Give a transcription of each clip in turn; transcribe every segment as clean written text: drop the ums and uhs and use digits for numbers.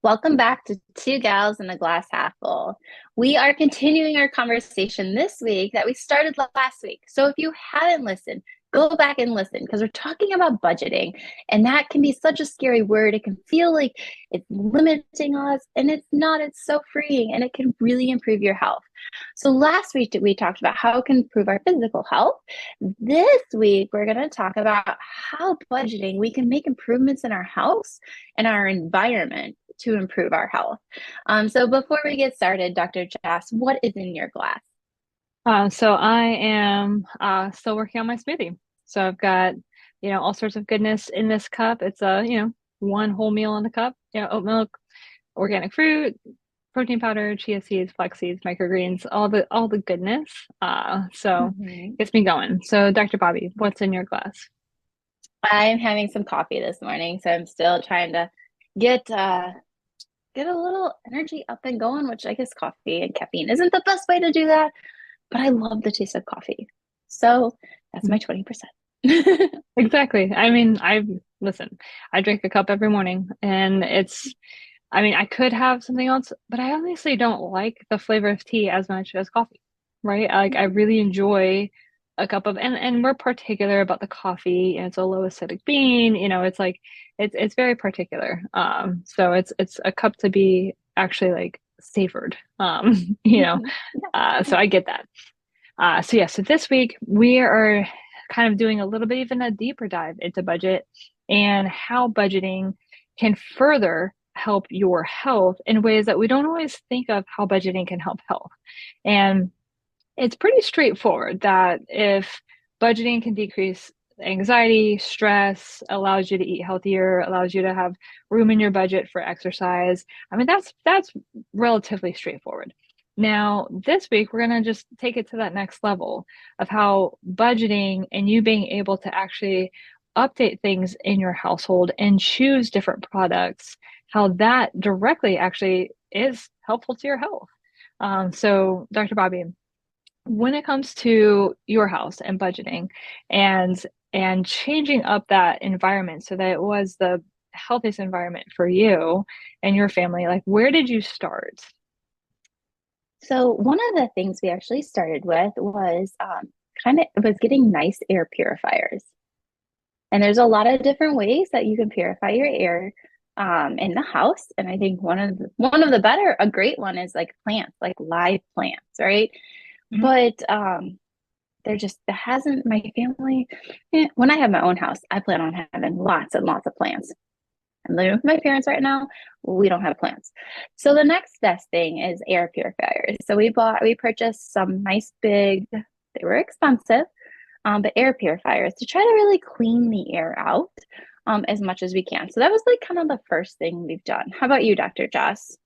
Welcome back to Two Gals in a Glass Half Full. We are continuing our conversation this week that we started last week. So if you haven't listened, go back and listen because we're talking about budgeting, and that can be such a scary word. It can feel like it's limiting us, and it's not. It's so freeing, and it can really improve your health. So last week we talked about how it can improve our physical health. This week we're going to talk about how budgeting we can make improvements in our house and our environment to improve our health. So before we get started, Dr. Jess, what is in your glass? So I am still working on my smoothie. So I've got, all sorts of goodness in this cup. It's one whole meal in the cup, oat milk, organic fruit, protein powder, chia seeds, flax seeds, microgreens, all the goodness. So Mhm. gets me going. So Dr. Bobbie, what's in your glass? I'm having some coffee this morning, so I'm still trying to get get a little energy up and going, which I guess coffee and caffeine isn't the best way to do that, but I love the taste of coffee. So that's my 20%. Exactly. I mean, listen, I drink a cup every morning and I could have something else, but I honestly don't like the flavor of tea as much as coffee, right? Like I really enjoy a cup of, and we're particular about the coffee, and it's a low acidic bean, it's like it's very particular. So it's a cup to be actually like savored. So I get that. So this week we are kind of doing a little bit even a deeper dive into budget and how budgeting can further help your health in ways that we don't always think of how budgeting can help health. And it's pretty straightforward that if budgeting can decrease anxiety, stress, allows you to eat healthier, allows you to have room in your budget for exercise. I mean, that's relatively straightforward. Now, this week we're going to just take it to that next level of how budgeting and you being able to actually update things in your household and choose different products, how that directly actually is helpful to your health. So, Dr. Bobbie, when it comes to your house and budgeting and changing up that environment so that it was the healthiest environment for you and your family, like where did you start? So one of the things we actually started with was kind of it was getting nice air purifiers. And there's a lot of different ways that you can purify your air in the house. And I think one of the better, a great one is like plants, like live plants, right? Mhm. But they're just that hasn't my family. When I have my own house, I plan on having lots and lots of plants. I'm living with my parents right now. We don't have plants. So the next best thing is air purifiers. So we purchased some nice big, they were expensive, but air purifiers to try to really clean the air out as much as we can. So that was like kind of the first thing we've done. How about you, Dr. Jess?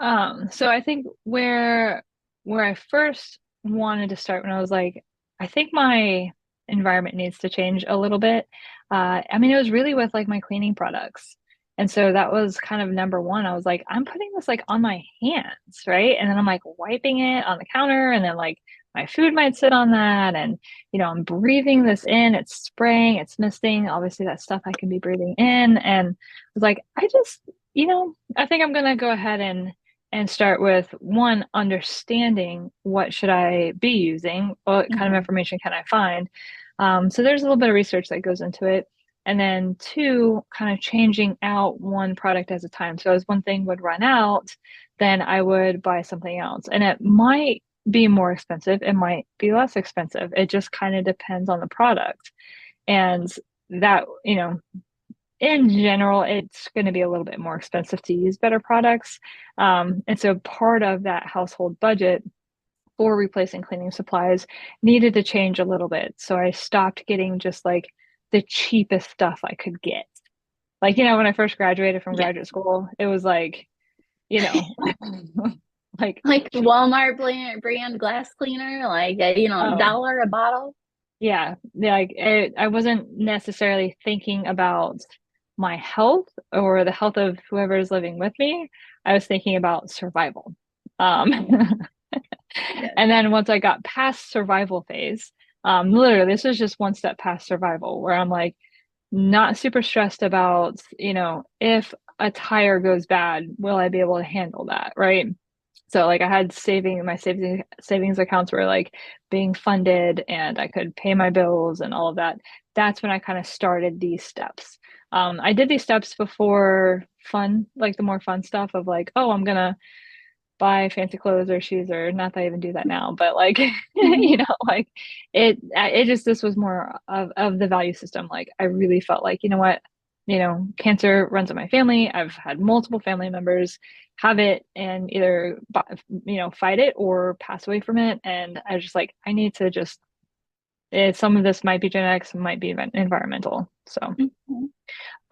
So I think where I first wanted to start when I was like, I think my environment needs to change a little bit. It was really with like my cleaning products. And so that was kind of number one. I was like, I'm putting this like on my hands, right? And then I'm like wiping it on the counter, and then like my food might sit on that. And, I'm breathing this in, it's spraying, it's misting. Obviously, that stuff I can be breathing in. And I was like, I think I'm gonna go ahead and start with one, understanding what should I be using, what kind of Mm-hmm. information can I find. So there's a little bit of research that goes into it. And then two, kind of changing out one product at a time. So as one thing would run out, then I would buy something else. And it might be more expensive, it might be less expensive. It just kind of depends on the product. And that, in general, it's going to be a little bit more expensive to use better products. And so part of that household budget for replacing cleaning supplies needed to change a little bit. So I stopped getting just like the cheapest stuff I could get. Like, when I first graduated from Yeah. graduate school, it was like, you know, like, Like Walmart brand glass cleaner, like oh, $1 a bottle. yeah, I wasn't necessarily thinking about my health or the health of whoever is living with me. I was thinking about survival. Um, Yes. and then once I got past survival phase, literally, this was just one step past survival, where I'm like not super stressed about, if a tire goes bad, will I be able to handle that? Right. So like I had my savings accounts were like being funded and I could pay my bills and all of that. That's when I kind of started these steps. I did these steps before fun, like the more fun stuff of like, oh, I'm gonna buy fancy clothes or shoes, or not that I even do that now, but like Mhm. like it just, this was more of the value system. Like I really felt like, you know what, cancer runs in my family. I've had multiple family members have it and either fight it or pass away from it, and I was just like, I need to just some of this might be genetics, some might be environmental. So Mhm.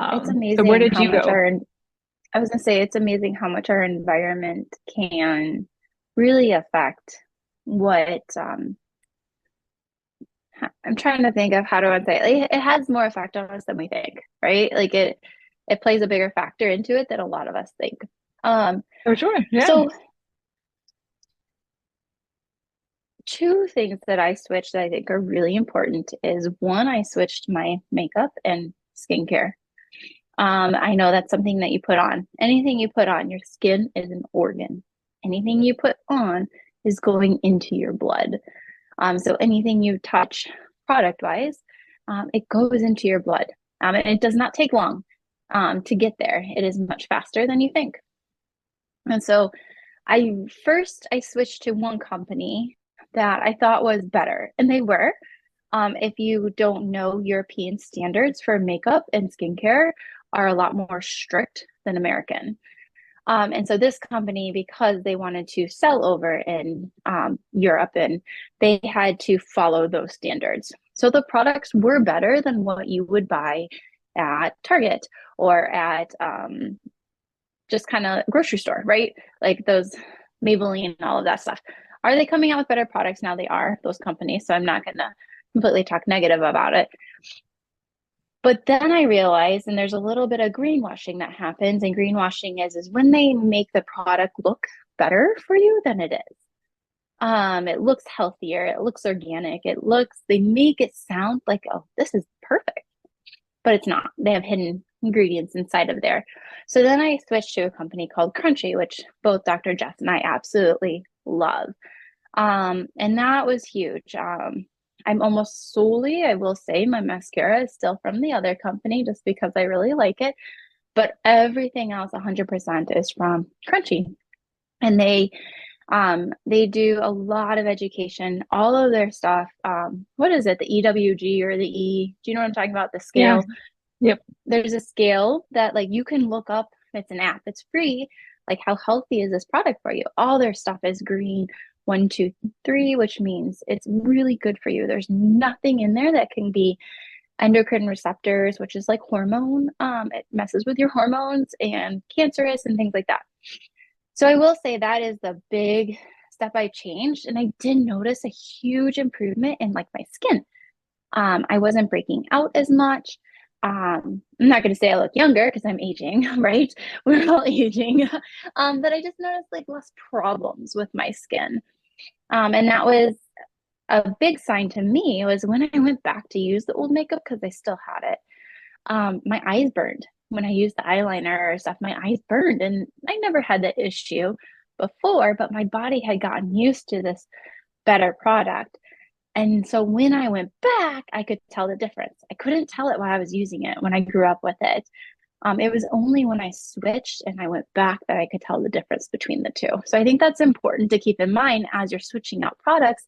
It's so where amazing did how you much go? I was gonna say it's amazing how much our environment can really affect what I'm trying to think of how to say it. Like, it has more effect on us than we think, right? Like it plays a bigger factor into it than a lot of us think. Um, Oh, sure. Yeah. so two things that I switched that I think are really important is one, I switched my makeup and skincare. I know that's something that you put on. Anything you put on, your skin is an organ. Anything you put on is going into your blood. So anything you touch product wise, it goes into your blood. And it does not take long to get there. It is much faster than you think. And so I switched to one company that I thought was better, and they were. If you don't know, European standards for makeup and skincare are a lot more strict than American. And so this company, because they wanted to sell over in Europe, and they had to follow those standards. So the products were better than what you would buy at Target or at just kind of grocery store, right? Like those Maybelline and all of that stuff. Are they coming out with better products now? They are, those companies. So I'm not going to completely talk negative about it. But then I realized, and there's a little bit of greenwashing that happens, and greenwashing is when they make the product look better for you than it is. It looks healthier, it looks organic, they make it sound like, oh, this is perfect, but it's not. They have hidden ingredients inside of there. So then I switched to a company called Crunchy, which both Dr. Jess and I absolutely love. And that was huge. I'm almost solely, I will say, my mascara is still from the other company just because I really like it. But everything else, 100% is from Crunchy. And they do a lot of education. All of their stuff. What is it? The EWG or the E? Do you know what I'm talking about? The Yeah. scale. Yep. There's a scale that like you can look up. It's an app. It's free. Like how healthy is this product for you? All their stuff is green, 1, 2, 3, which means it's really good for you. There's nothing in there that can be endocrine receptors, which is like hormone. It messes with your hormones and cancerous and things like that. So I will say that is the big step I changed, and I did notice a huge improvement in like my skin. I wasn't breaking out as much. I'm not going to say I look younger because I'm aging, right? We're all aging. But I just noticed like less problems with my skin. And that was a big sign to me was when I went back to use the old makeup because I still had it. My eyes burned when I used the eyeliner or stuff. My eyes burned, and I never had that issue before, but my body had gotten used to this better product. And so when I went back, I could tell the difference. I couldn't tell it while I was using it when I grew up with it. It was only when I switched and I went back that I could tell the difference between the two. So I think that's important to keep in mind as you're switching out products.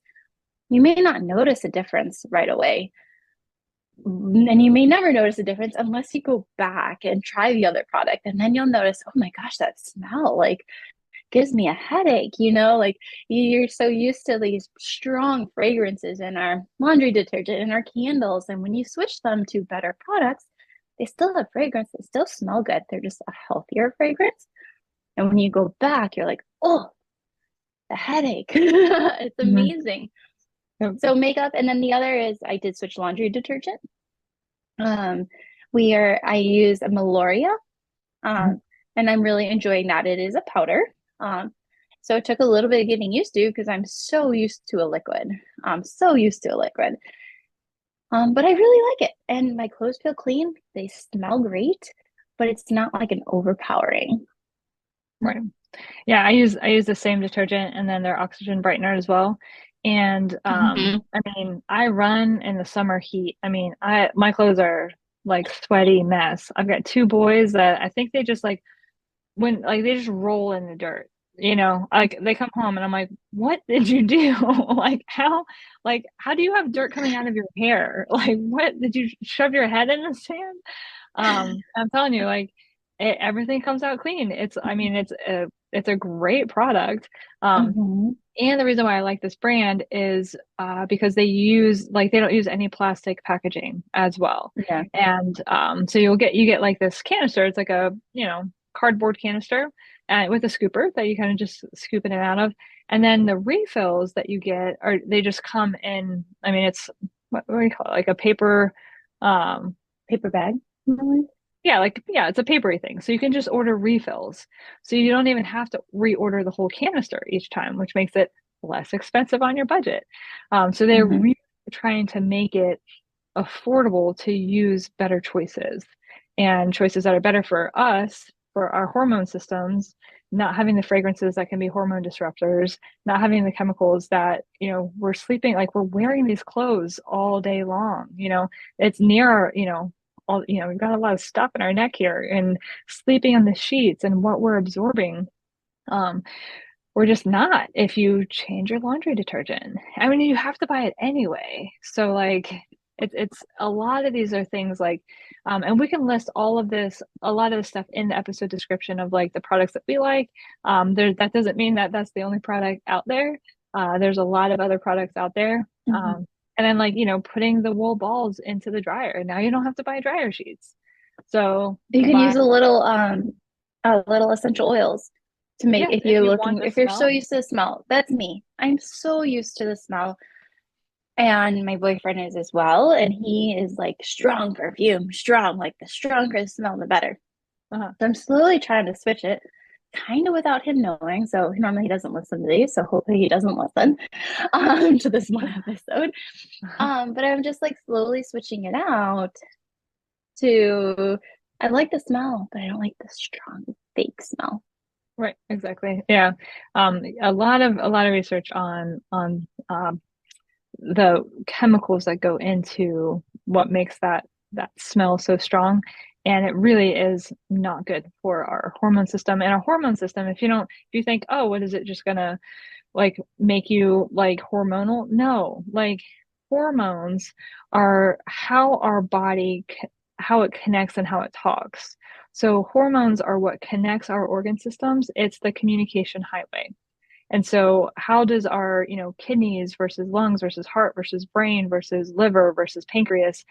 You may not notice a difference right away. And you may never notice a difference unless you go back and try the other product. And then you'll notice, oh my gosh, that smell like gives me a headache, like you're so used to these strong fragrances in our laundry detergent and our candles. And when you switch them to better products, they still have fragrance, they still smell good. They're just a healthier fragrance. And when you go back, you're like, oh, the headache. It's Mhm. amazing. Yep. So makeup, and then the other is I did switch laundry detergent. Um, I use a Meloria, Mhm. um, and I'm really enjoying that. It is a powder. Um, so it took a little bit of getting used to because I'm so used to a liquid. I'm so used to a liquid. But I really like it. And my clothes feel clean. They smell great. but it's not like an overpowering. Right. Yeah, I use the same detergent and then their oxygen brightener as well. And Hmm. I mean, I run in the summer heat. I mean, I my clothes are like sweaty mess. I've got two boys that I think they just like when like they just roll in the dirt. Like they come home and I'm like, "What did you do?" Like how do you have dirt coming out of your hair? Like what did you shove your head in the sand? I'm telling you, like everything comes out clean. I mean, it's a great product. Um, Hmm. and the reason why I like this brand is because they don't use any plastic packaging as well. Yeah. And so you get like this canister. It's like a cardboard canister with a scooper that you kind of just scoop it out of. And then the refills that you get are they just come in. I mean, it's what do you call it? Like a paper. Um, Paper bag. Mhm. yeah, it's a papery thing. So you can just order refills. So you don't even have to reorder the whole canister each time, which makes it less expensive on your budget. So they're Hmm. really trying to make it affordable to use better choices and choices that are better for us, for our hormone systems, not having the fragrances that can be hormone disruptors, not having the chemicals that, we're sleeping, like we're wearing these clothes all day long. It's near our, all, we've got a lot of stuff in our neck here and sleeping on the sheets and what we're absorbing. Um, we're just not if you change your laundry detergent. I mean, you have to buy it anyway. So like it's a lot of these are things like and we can list a lot of the stuff in the episode description of like the products that we like. That doesn't mean that that's the only product out there. There's a lot of other products out there. Hmm. And then like, putting the wool balls into the dryer. Now you don't have to buy dryer sheets. So You can buy use a little essential oils to make yeah, if you want the if you're so smell. used to the smell. That's me. I'm so used to the smell. And my boyfriend is as well. And he is like strong perfume, strong, like the stronger the smell, the better. Uh-huh. So I'm slowly trying to switch it, kind of without him knowing. So normally he doesn't listen to these. So hopefully he doesn't listen to this one episode. But I'm just like slowly switching it out to I like the smell, but I don't like the strong fake smell. Right, exactly. Yeah. A lot of research on the chemicals that go into what makes that smell so strong. And it really is not good for our hormone system. And our hormone system, if you think, oh, what is it just gonna like make you like hormonal? No, like hormones are how our body how it connects and how it talks. So hormones are what connects our organ systems. It's the communication highway. And so how does our, kidneys versus lungs versus heart versus brain versus liver versus pancreas,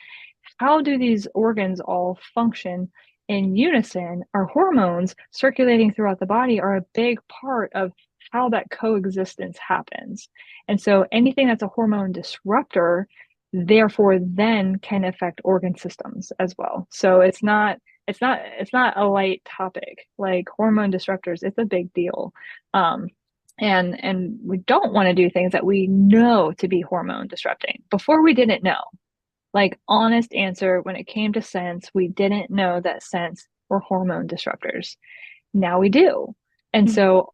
how do these organs all function in unison? Our hormones circulating throughout the body are a big part of how that coexistence happens. And so anything that's a hormone disruptor, therefore then can affect organ systems as well. So it's not a light topic. Like hormone disruptors, it's a big deal. And we don't want to do things that we know to be hormone disrupting. Before we didn't know. Like honest answer, when it came to scents, we didn't know that scents were hormone disruptors. Now we do. And Mhm. so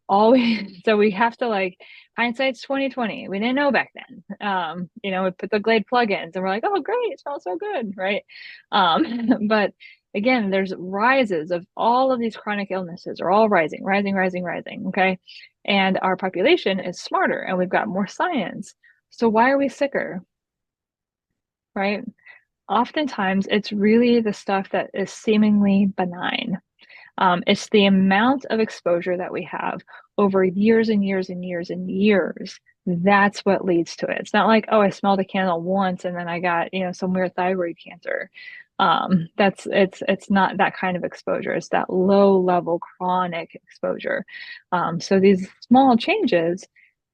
so we have to like hindsight's 2020. We didn't know back then. We put the Glade plugins and we're like, oh great, it smells so good, right? But again, there's rises of all of these chronic illnesses are all rising, rising, rising, rising. Okay. And our population is smarter and we've got more science. So why are we sicker? Right? Oftentimes, it's really the stuff that is seemingly benign. It's the amount of exposure that we have over years and years and years and years. That's what leads to it. It's not like, oh, I smelled a candle once and then I got, some weird thyroid cancer. It's not that kind of exposure. It's that low level chronic exposure. So these small changes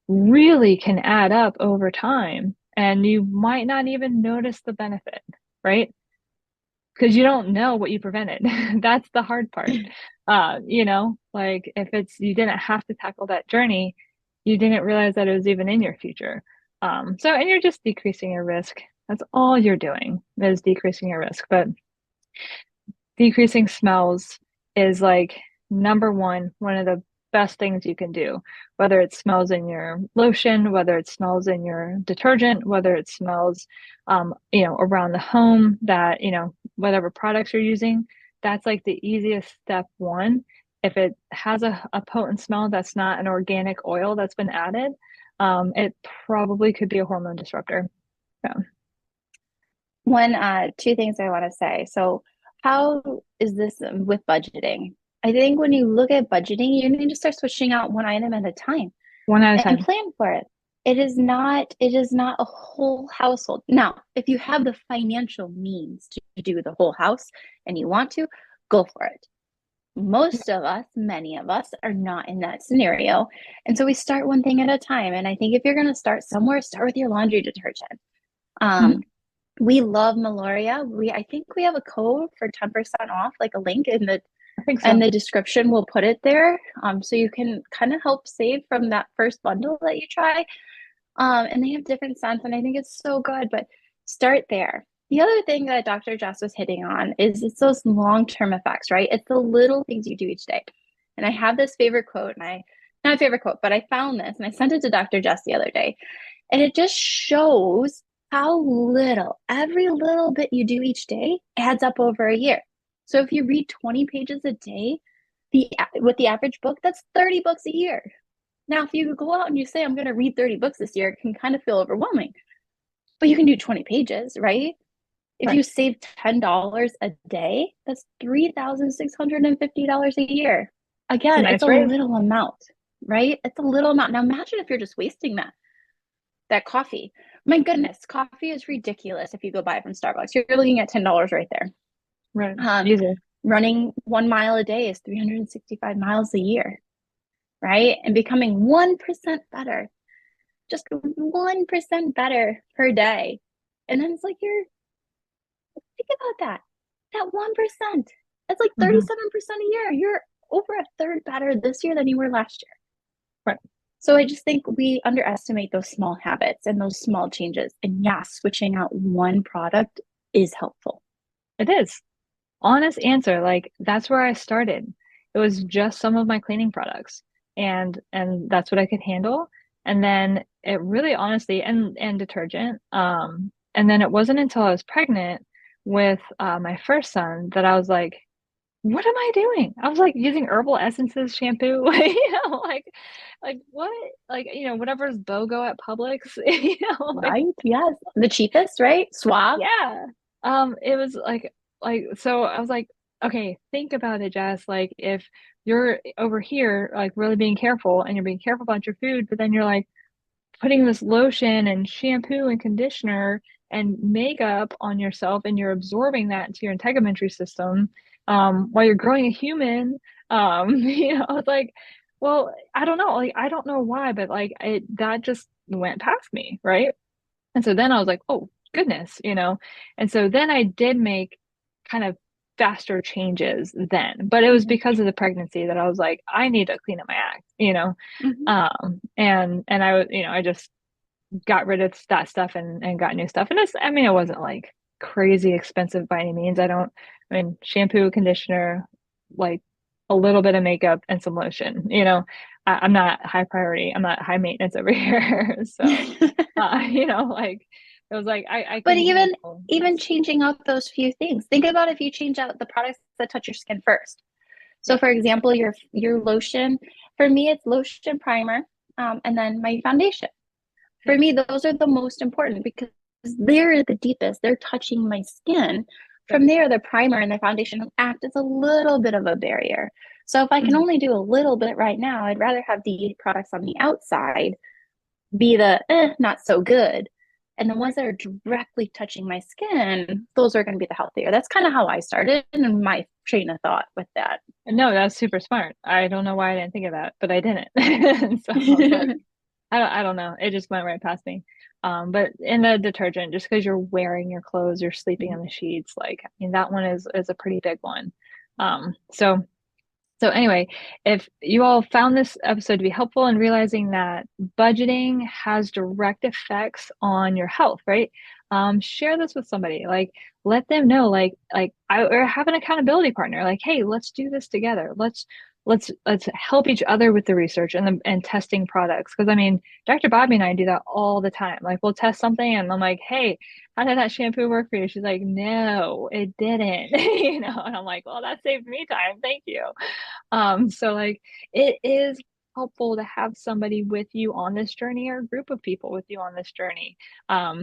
really can add up over time, and you might not even notice the benefit, right? Because you don't know what you prevented. That's the hard part. Like if it's you didn't have to tackle that journey, you didn't realize that it was even in your future. And you're just decreasing your risk. That's all you're doing is decreasing your risk. But decreasing smells is like number one of the best things you can do. Whether it smells in your lotion, whether it smells in your detergent, whether it smells, around the home that, whatever products you're using, that's like the easiest step one. If it has a potent smell that's not an organic oil that's been added, it probably could be a hormone disruptor. Yeah. Two things I want to say. So, how is this with budgeting? I think when you look at budgeting, you need to start switching out one item at a time One at a and time. plan for it. It is not a whole household. Now, if you have the financial means to do the whole house and you want to, go for it. Most of us, many of us, are not in that scenario. And so we start one thing at a time. And I think if you're going to start somewhere, start with your laundry detergent. Mhm. Um, we love Meloria. I think we have a code for 10% off, like a link I think in so. the description. We'll put it there. So you can kind of help save from that first bundle that you try. And they have different scents, and I think it's so good, but start there. The other thing that Dr. Jess was hitting on is it's those long-term effects, right? It's the little things you do each day. And I have this favorite quote, not a favorite quote, but I found this and I sent it to Dr. Jess the other day. And it just shows how every little bit you do each day adds up over a year. So if you read 20 pages a day, with the average book, that's 30 books a year. Now, if you go out and you say, I'm going to read 30 books this year, it can kind of feel overwhelming, but you can do 20 pages, right? If Right. you save $10 a day, that's $3,650 a year. It's a Again, it's nice a raise. little amount, right? It's a little amount. Now imagine if you're just wasting that coffee. My goodness, coffee is ridiculous if you go buy it from Starbucks. You're looking at $10 right there. Right. Um, Easy. Running 1 mile a day is 365 miles a year, right? And becoming 1% better, just 1% better per day. And then it's like think about that. That 1%. That's like Hmm. 37% a year. You're over a third better this year than you were last year. Right. So I just think we underestimate those small habits and those small changes. And yeah, switching out one product is helpful. It is. Honest answer, like that's where I started. It was just some of my cleaning products and that's what I could handle. And then it really honestly and detergent. And then it wasn't until I was pregnant with my first son that I was like, what am I doing? I was like using herbal essences shampoo, like what? Like, whatever's BOGO at Publix, like Right? Yes. The cheapest, right? Suave. yeah. It was so I was like, okay, think about it, Jess. Like if you're over here like really being careful and you're being careful about your food, but then you're like putting this lotion and shampoo and conditioner and makeup on yourself and you're absorbing that into your integumentary system while you're growing a human. I was like, well, I don't know. Like I don't know why, but like that just went past me, right? And so then I was like, oh, goodness. And so then I did make kind of faster changes then, but it was Mhm. because of the pregnancy that I was like, I need to clean up my act. Mhm. And I just got rid of that stuff and got new stuff. And I mean, it wasn't like crazy expensive by any means. I mean, shampoo, conditioner, like a little bit of makeup and some lotion. I'm not high priority. I'm not high maintenance over here. So, like it was like I But can handle even this. changing out those few things. Think about if you change out the products that touch your skin first. So Yeah. for example, your lotion, for me it's lotion primer, and then my foundation. Yeah. For me, those are the most important because they're the deepest. They're touching my skin. Yep. From there, the primer and the foundation act as a little bit of a barrier. So if I can Mhm. only do a little bit right now, I'd rather have the products on the outside be the not so good. And the ones Right. that are directly touching my skin, those are going to be the healthier. That's kind of how I started and my train of thought with that. No, that's super smart. I don't know why I didn't think of that, but I didn't. So I was like, I don't know. It just went right past me. But in the detergent, just because you're wearing your clothes, you're sleeping on the sheets, like I mean that one is a pretty big one. So anyway, if you all found this episode to be helpful in realizing that budgeting has direct effects on your health, right? Share this with somebody. Like let them know, or have an accountability partner, like, hey, let's do this together. Let's help each other with the research and testing products. Because I mean, Dr. Bobbie and I do that all the time. Like we'll test something and I'm like, hey, how did that shampoo work for you? She's like, no, it didn't. And I'm like, well, that saved me time. Thank you. So like it is helpful to have somebody with you on this journey, or a group of people with you on this journey.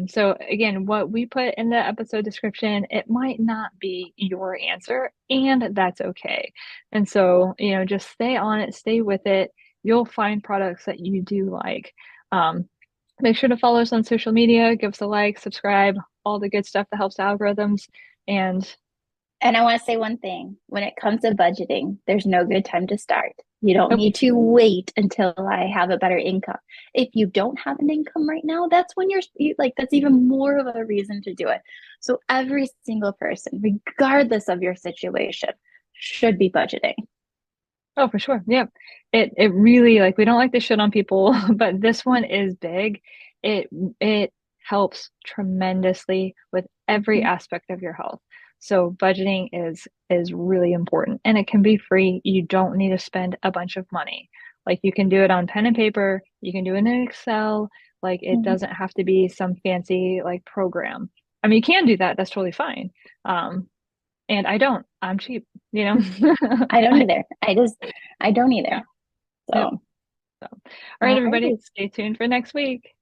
So again, what we put in the episode description, it might not be your answer, and that's okay. And so, just stay on it, stay with it. You'll find products that you do like. Make sure to follow us on social media, give us a like, subscribe, all the good stuff that helps algorithms. And I want to say one thing. When it comes to budgeting, there's no good time to start. You don't nope. need to wait until I have a better income. If you don't have an income right now, that's when that's even more of a reason to do it. So every single person, regardless of your situation, should be budgeting. Oh, for sure. Yeah. It really, like, we don't like to shit on people, but this one is big. It helps tremendously with every Mhm. aspect of your health. So budgeting is really important, and it can be free. You don't need to spend a bunch of money. Like you can do it on pen and paper, you can do it in Excel. Like it Mhm. doesn't have to be some fancy like program. I mean, you can do that. That's totally fine. And I don't. I'm cheap, you know. I don't I, either. I don't yeah. either. Yep. So, So, all right, all everybody, righty. stay tuned for next week.